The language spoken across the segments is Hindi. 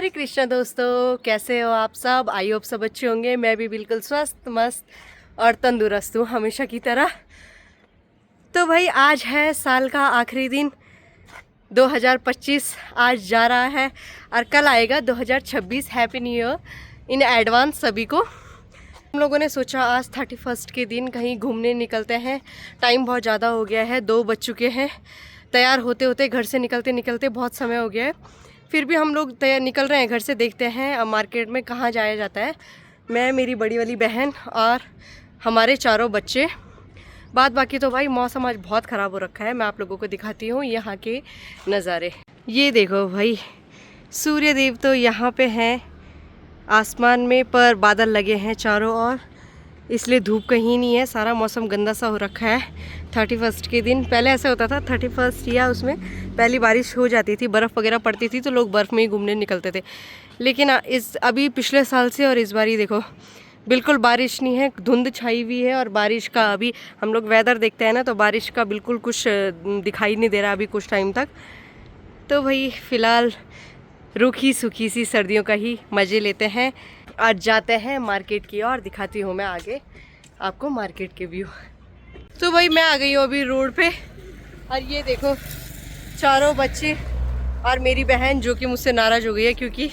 हरे कृष्णा दोस्तों, कैसे हो आप सब। आई होप सब अच्छे होंगे। मैं भी बिल्कुल स्वस्थ मस्त और तंदुरुस्त हूँ हमेशा की तरह। तो भाई आज है साल का आखिरी दिन 2025 आज जा रहा है और कल आएगा 2026। Happy new year in advance सभी को। हम लोगों ने सोचा आज 31 के दिन कहीं घूमने निकलते हैं। टाइम बहुत ज़्यादा हो गया है, 2 बज चुके हैं। तैयार होते होते घर से निकलते निकलते बहुत समय हो गया है। फिर भी हम लोग तैयार निकल रहे हैं घर से। देखते हैं अब मार्केट में कहाँ जाया जाता है। मैं, मेरी बड़ी वाली बहन और हमारे 4 बच्चे। बाकी तो भाई मौसम आज बहुत ख़राब हो रखा है। मैं आप लोगों को दिखाती हूँ यहाँ के नज़ारे। ये देखो भाई, सूर्य देव तो यहाँ पे हैं आसमान में, पर बादल लगे हैं चारों ओर, इसलिए धूप कहीं नहीं है। सारा मौसम गंदा सा हो रखा है 31 के दिन। पहले ऐसा होता था 31 या उसमें पहली बारिश हो जाती थी, बर्फ़ वगैरह पड़ती थी तो लोग बर्फ़ में ही घूमने निकलते थे। लेकिन अभी पिछले साल से और इस बार ही देखो बिल्कुल बारिश नहीं है, धुंध छाई हुई है। और बारिश का अभी हम लोग वेदर देखते हैं ना, तो बारिश का बिल्कुल कुछ दिखाई नहीं दे रहा अभी कुछ टाइम तक। तो भाई फ़िलहाल रूखी सूखी सी सर्दियों का ही मज़े लेते हैं। आज जाते हैं मार्केट की ओर, दिखाती हूँ मैं आगे आपको मार्केट के व्यू। तो भाई मैं आ गई हूँ अभी रोड पे, और ये देखो 4 बच्चे और मेरी बहन जो कि मुझसे नाराज़ हो गई है क्योंकि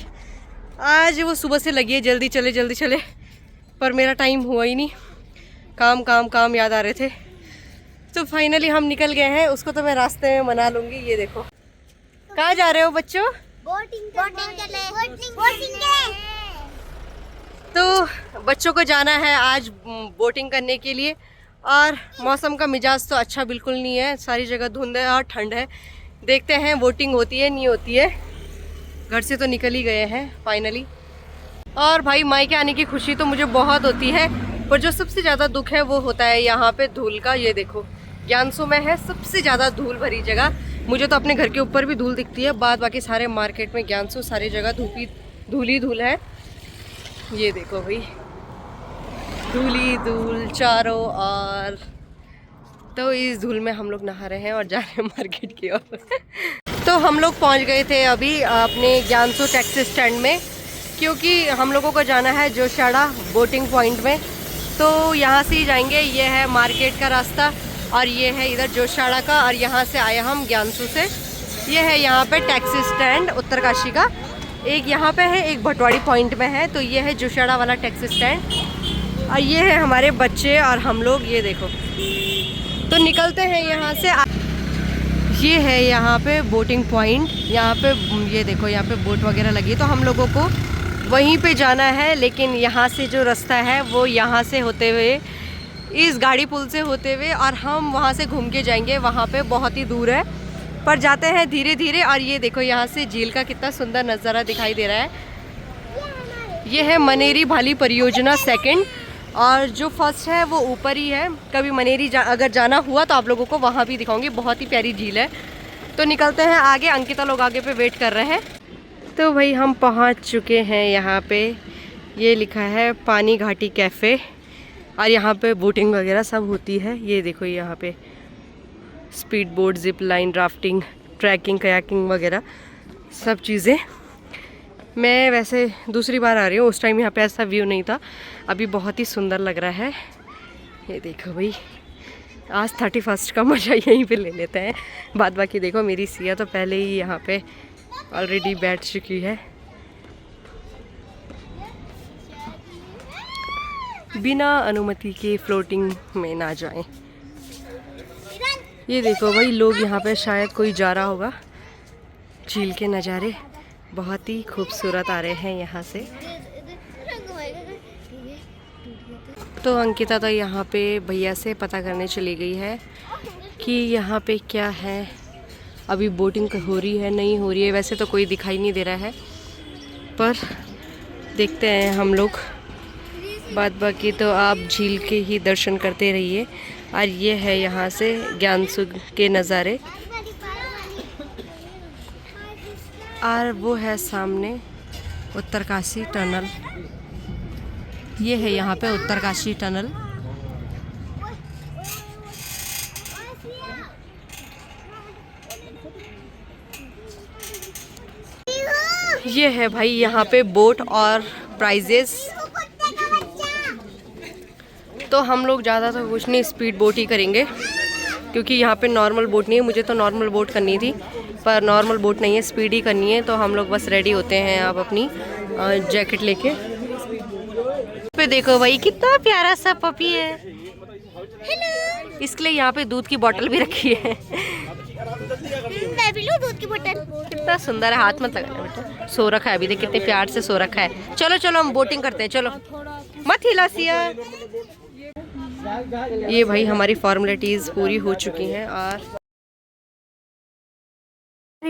आज वो सुबह से लगी है जल्दी चले, पर मेरा टाइम हुआ ही नहीं। काम काम काम याद आ रहे थे। तो फाइनली हम निकल गए हैं। उसको तो मैं रास्ते में मना लूँगी। ये देखो, कहाँ जा रहे हो बच्चों? बोटिंग तो बच्चों को जाना है आज बोटिंग करने के लिए। और मौसम का मिजाज तो अच्छा बिल्कुल नहीं है, सारी जगह धुंध है और ठंड है। देखते हैं बोटिंग होती है नहीं होती है। घर से तो निकल ही गए हैं फाइनली। और भाई मायके आने की खुशी तो मुझे बहुत होती है, पर जो सबसे ज़्यादा दुख है वो होता है यहाँ पे धूल का। ये देखो ज्ञानसू में है सबसे ज़्यादा धूल भरी जगह। मुझे तो अपने घर के ऊपर भी धूल दिखती है, बाकी सारे मार्केट में ज्ञानसू सारी जगह धूल है। ये देखो भाई धूली धूल चारों ओर। तो इस धूल में हम लोग नहा रहे हैं और जा रहे हैं मार्केट की ओर। तो हम लोग पहुंच गए थे अभी अपने ज्ञानसू टैक्सी स्टैंड में, क्योंकि हम लोगों को जाना है जोशाड़ा बोटिंग पॉइंट में। तो यहाँ से ही जाएंगे। ये है मार्केट का रास्ता और ये है इधर जोशाड़ा का, और यहाँ से आए हम ज्ञानसू से। ये है यहाँ पे टैक्सी स्टैंड उत्तरकाशी का। एक यहाँ पे है, एक भटवाड़ी पॉइंट में है। तो ये है जोशाड़ा वाला टैक्सी स्टैंड और ये है हमारे बच्चे और हम लोग। ये देखो तो निकलते हैं यहाँ से। ये है यहाँ पे बोटिंग पॉइंट। यहाँ पे ये देखो, यहाँ पे बोट वगैरह लगी है, तो हम लोगों को वहीं पे जाना है। लेकिन यहाँ से जो रास्ता है वो यहाँ से होते हुए, इस गाड़ी पुल से होते हुए, और हम वहाँ से घूम के जाएंगे। वहाँ पे बहुत ही दूर है, पर जाते हैं धीरे धीरे। और ये देखो यहाँ से झील का कितना सुंदर नज़ारा दिखाई दे रहा है। ये है मनेरी भाली परियोजना सेकंड, और जो फर्स्ट है वो ऊपर ही है। कभी मनेरी अगर जाना हुआ तो आप लोगों को वहाँ भी दिखाऊंगी। बहुत ही प्यारी झील है। तो निकलते हैं आगे। अंकिता लोग आगे पे वेट कर रहे हैं। तो भाई हम पहुँच चुके हैं यहाँ पे। ये लिखा है पानी घाटी कैफ़े, और यहाँ पे बोटिंग वगैरह सब होती है। ये देखो यहाँ पे speed boat, zip line, rafting, trekking, kayaking वगैरह सब चीज़ें। मैं वैसे दूसरी बार आ रही हूँ, उस टाइम यहाँ पे ऐसा व्यू नहीं था। अभी बहुत ही सुंदर लग रहा है। ये देखो भाई, आज 31 का मज़ा यहीं पे ले लेते हैं। बाकी देखो मेरी सिया तो पहले ही यहाँ पे ऑलरेडी बैठ चुकी है। बिना अनुमति के फ्लोटिंग में ना जाएं। ये देखो भाई, लोग यहाँ पे शायद कोई जा रहा होगा। झील के नज़ारे बहुत ही खूबसूरत आ रहे हैं यहाँ से। तो अंकिता तो यहाँ पे भैया से पता करने चली गई है कि यहाँ पे क्या है, अभी बोटिंग हो रही है नहीं हो रही है। वैसे तो कोई दिखाई नहीं दे रहा है, पर देखते हैं हम लोग। बाकी तो आप झील के ही दर्शन करते रहिए। और ये है यहाँ से ज्ञानसू के नज़ारे, और वो है सामने उत्तरकाशी टनल। ये है यहाँ पे उत्तरकाशी टनल। ये है भाई यहाँ पे बोट और प्राइजेस। तो हम लोग ज़्यादा तो कुछ नहीं, स्पीड बोट ही करेंगे क्योंकि यहाँ पे नॉर्मल बोट नहीं है। मुझे तो नॉर्मल बोट करनी थी पर नॉर्मल बोट नहीं है, स्पीड ही करनी है। तो हम लोग बस रेडी होते हैं अब अपनी जैकेट लेके। पे देखो भाई कितना प्यारा सा पपी है। हेलो। इसके लिए यहाँ पे दूध की बोतल भी रखी है। मैं भी लूं दूध की बोतल। कितना सुंदर है, हाथ मत लगाना बेटा। सो रखा है अभी, देख कितने प्यार से सो रखा है। चलो चलो हम बोटिंग करते हैं, चलो मत हिला सिया। ये भाई हमारी फॉर्मेलिटीज पूरी हो चुकी हैं और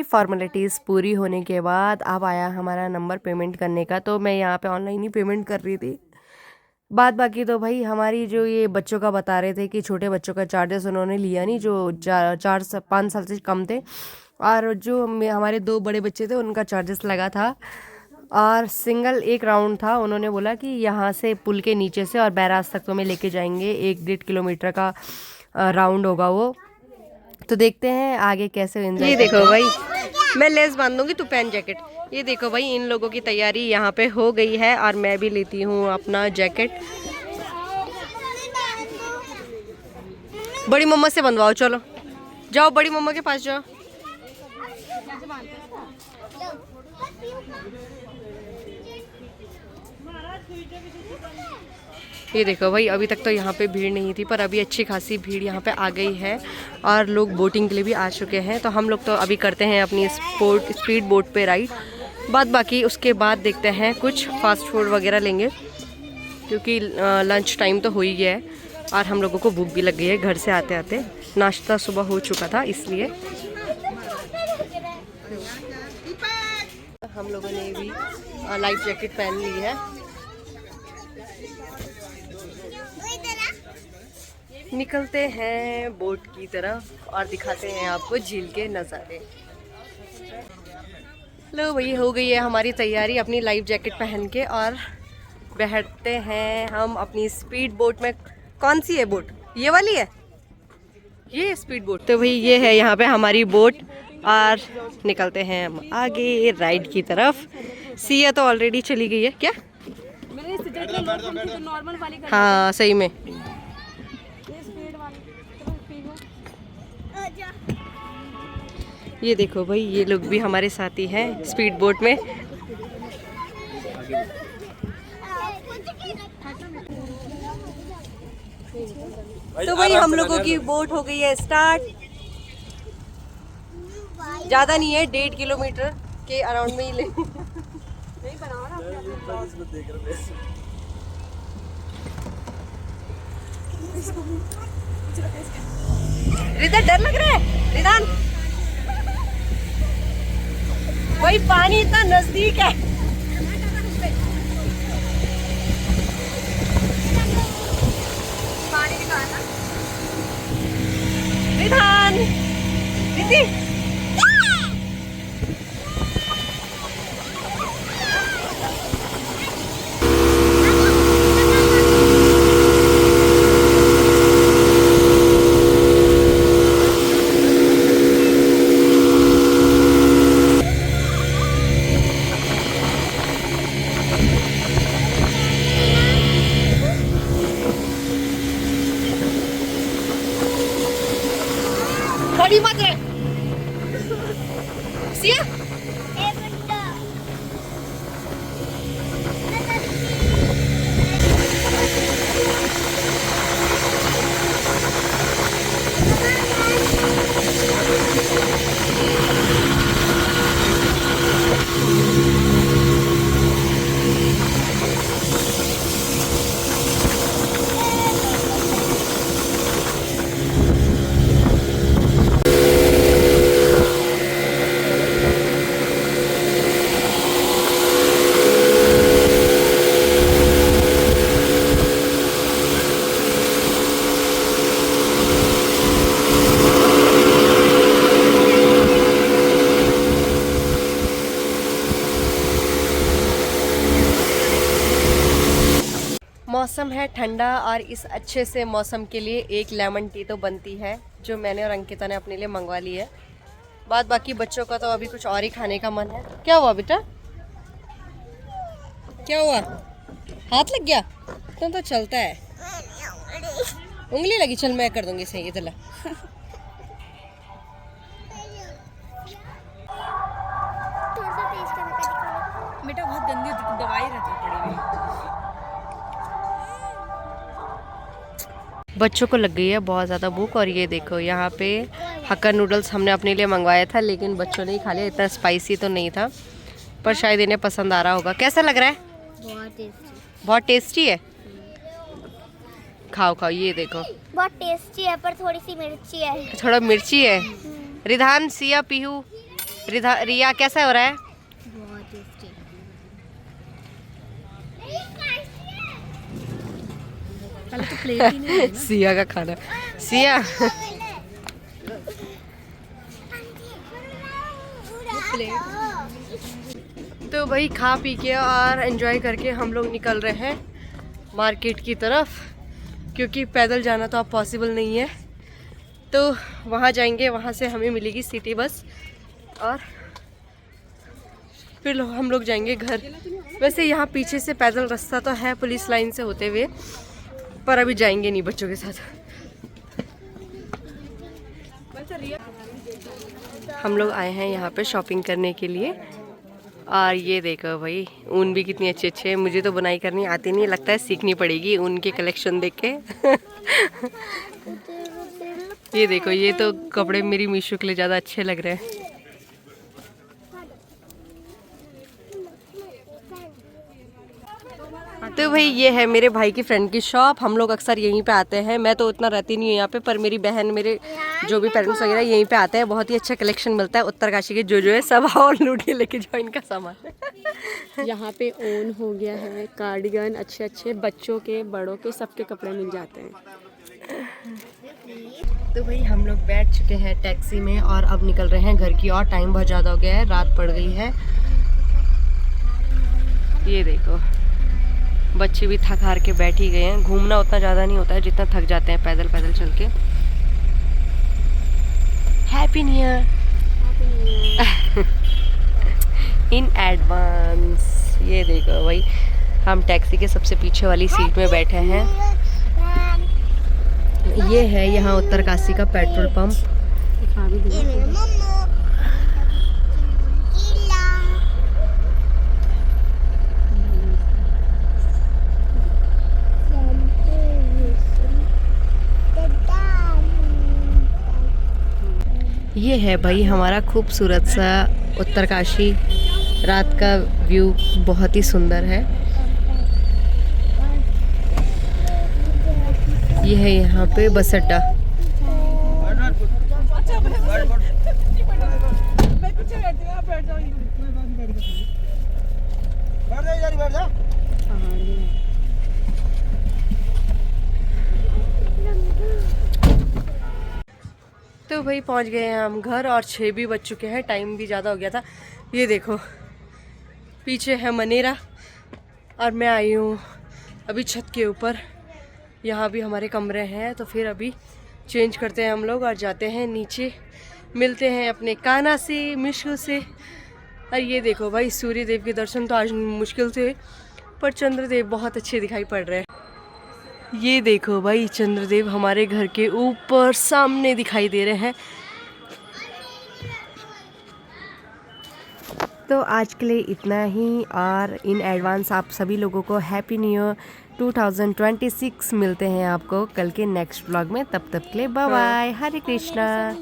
फॉर्मेलिटीज़ पूरी होने के बाद अब आया हमारा नंबर पेमेंट करने का। तो मैं यहाँ पे ऑनलाइन ही पेमेंट कर रही थी। बाद बाकी तो भाई हमारी जो ये बच्चों का बता रहे थे कि छोटे बच्चों का चार्जेस उन्होंने लिया नहीं, जो 4 से 5 साल से कम थे। और जो हमारे 2 बड़े बच्चे थे उनका चार्जेस लगा था। और सिंगल एक राउंड था। उन्होंने बोला कि यहाँ से पुल के नीचे से और बैराज तक तो में लेके जाएंगे, 1-1.5 किलोमीटर का राउंड होगा वो। तो देखते हैं आगे कैसे एंजॉय। ये देखो भाई, मैं लेस बांध दूंगी, तू पहन जैकेट। ये देखो भाई इन लोगों की तैयारी यहाँ पे हो गई है और मैं भी लेती हूँ अपना जैकेट। बड़ी मम्मा से बंधवाओ, चलो जाओ बड़ी मम्मा के पास जाओ। ये देखो भाई, अभी तक तो यहाँ पे भीड़ नहीं थी पर अभी अच्छी खासी भीड़ यहाँ पे आ गई है और लोग बोटिंग के लिए भी आ चुके हैं। तो हम लोग तो अभी करते हैं अपनी स्पीड बोट पे राइड। बाद बाकी उसके बाद देखते हैं कुछ फास्ट फूड वगैरह लेंगे क्योंकि लंच टाइम तो हो ही गया है और हम लोगों को भूख भी लग गई है। घर से आते आते नाश्ता सुबह हो चुका था इसलिए हम लोगों ने भी लाइफ जैकेट पहन ली है। निकलते हैं बोट की तरफ और दिखाते हैं आपको झील के नज़ारे। लो भाई, हो गई है हमारी तैयारी अपनी लाइफ जैकेट पहन के और बैठते हैं हम अपनी स्पीड बोट में। कौन सी है बोट? ये वाली है, ये स्पीड बोट। तो भाई ये है यहाँ पे हमारी बोट और निकलते हैं हम आगे राइड की तरफ। सिया तो ऑलरेडी चली गई है क्या? हाँ सही में। ये देखो भाई, ये लोग भी हमारे साथी हैं स्पीड बोट में। तो भाई हम लोगों की बोट हो गई है स्टार्ट। ज्यादा नहीं है, 1.5 किलोमीटर के अराउंड में ही ले। रिदा डर लग रहा है रिदान, भाई पानी इतना नजदीक है। पानी दिखाना रिदान, दीदी खड़ी मत रहे सिया। मौसम है ठंडा और इस अच्छे से मौसम के लिए एक लेमन टी तो बनती है जो मैंने और अंकिता ने अपने लिए मंगवा ली है। बाद बाकी बच्चों का तो अभी कुछ और ही खाने का मन है। क्या हुआ बेटा? क्या हुआ? हाथ लग गया? तो चलता है। उंगली लगी, चल मैं कर दूंगी सही। इधर ला। बेटा बहुत गंदी होती, दवाई रहती है पड़ी हुई। बच्चों को लग गई है बहुत ज़्यादा भूख, और ये देखो यहाँ पे हक्का नूडल्स हमने अपने लिए मंगवाया था, लेकिन बच्चों ने ही खा लिया। इतना स्पाइसी तो नहीं था, पर शायद इन्हें पसंद आ रहा होगा। कैसा लग रहा है? बहुत टेस्टी। बहुत टेस्टी है। खाओ खाओ, ये देखो बहुत टेस्टी है, पर थोड़ी सी मिर्ची है। थोड़ा मिर्ची है। रिधान, सिया, पीहू, रिया कैसा हो रहा है? बहुत टेस्टी। पहले तो प्लेट ही नहीं है ना। सिया का खाना। सिया तो भाई खा पी के और एंजॉय करके हम लोग निकल रहे हैं मार्केट की तरफ, क्योंकि पैदल जाना तो अब पॉसिबल नहीं है। तो वहाँ जाएंगे, वहाँ से हमें मिलेगी सिटी बस, और फिर हम लोग जाएंगे घर। वैसे यहाँ पीछे से पैदल रास्ता तो है पुलिस लाइन से होते हुए, पर अभी जाएंगे नहीं बच्चों के साथ। हम लोग आए हैं यहाँ पे शॉपिंग करने के लिए, और ये देखो भाई ऊन भी कितनी अच्छे अच्छे हैं। मुझे तो बुनाई करनी आती नहीं, लगता है सीखनी पड़ेगी ऊन के कलेक्शन देख के। ये देखो, ये तो कपड़े मेरी मीशो के लिए ज़्यादा अच्छे लग रहे हैं। तो भाई ये है मेरे भाई की फ्रेंड की शॉप। हम लोग अक्सर यहीं पे आते हैं। मैं तो उतना रहती नहीं हूँ यहाँ पे, पर मेरी बहन, मेरे जो भी पेरेंट्स वगैरह यहीं पे आते हैं। बहुत ही अच्छा कलेक्शन मिलता है। उत्तरकाशी के जो है सब और लूट के लेके जाओ इनका सामान। यहाँ पे ओन हो गया है, कार्डिगन अच्छे अच्छे बच्चों के बड़ों के सबके कपड़े मिल जाते हैं। तो भाई हम लोग बैठ चुके हैं टैक्सी में और अब निकल रहे हैं घर की ओर। टाइम बहुत ज़्यादा हो गया है, रात पड़ गई है। ये देखो बच्चे भी थक हार के बैठ ही गए हैं। घूमना उतना ज़्यादा नहीं होता है जितना थक जाते हैं पैदल पैदल चल के। Happy new year in advance. ये देखो भाई हम टैक्सी के सबसे पीछे वाली सीट में बैठे हैं। ये है यहाँ उत्तरकाशी का पेट्रोल पंप। ये है भाई हमारा खूबसूरत सा उत्तरकाशी। रात का व्यू बहुत ही सुंदर है। ये है यहाँ पे बस अड्डा। तो भाई पहुंच गए हैं हम घर, और 6 भी बज चुके हैं। टाइम भी ज़्यादा हो गया था। ये देखो पीछे है मनेरा, और मैं आई हूँ अभी छत के ऊपर। यहाँ भी हमारे कमरे हैं, तो फिर अभी चेंज करते हैं हम लोग और जाते हैं नीचे। मिलते हैं अपने कान्हा से, मिशू से। और ये देखो भाई सूर्य देव के दर्शन तो आज मुश्किल से, पर चंद्रदेव बहुत अच्छे दिखाई पड़ रहे हैं। ये देखो भाई चंद्रदेव हमारे घर के ऊपर सामने दिखाई दे रहे हैं। तो आज के लिए इतना ही, और इन एडवांस आप सभी लोगों को हैप्पी न्यू ईयर 2026। मिलते हैं आपको कल के नेक्स्ट व्लॉग में। तब तक के लिए बाय बाय। हरे कृष्णा।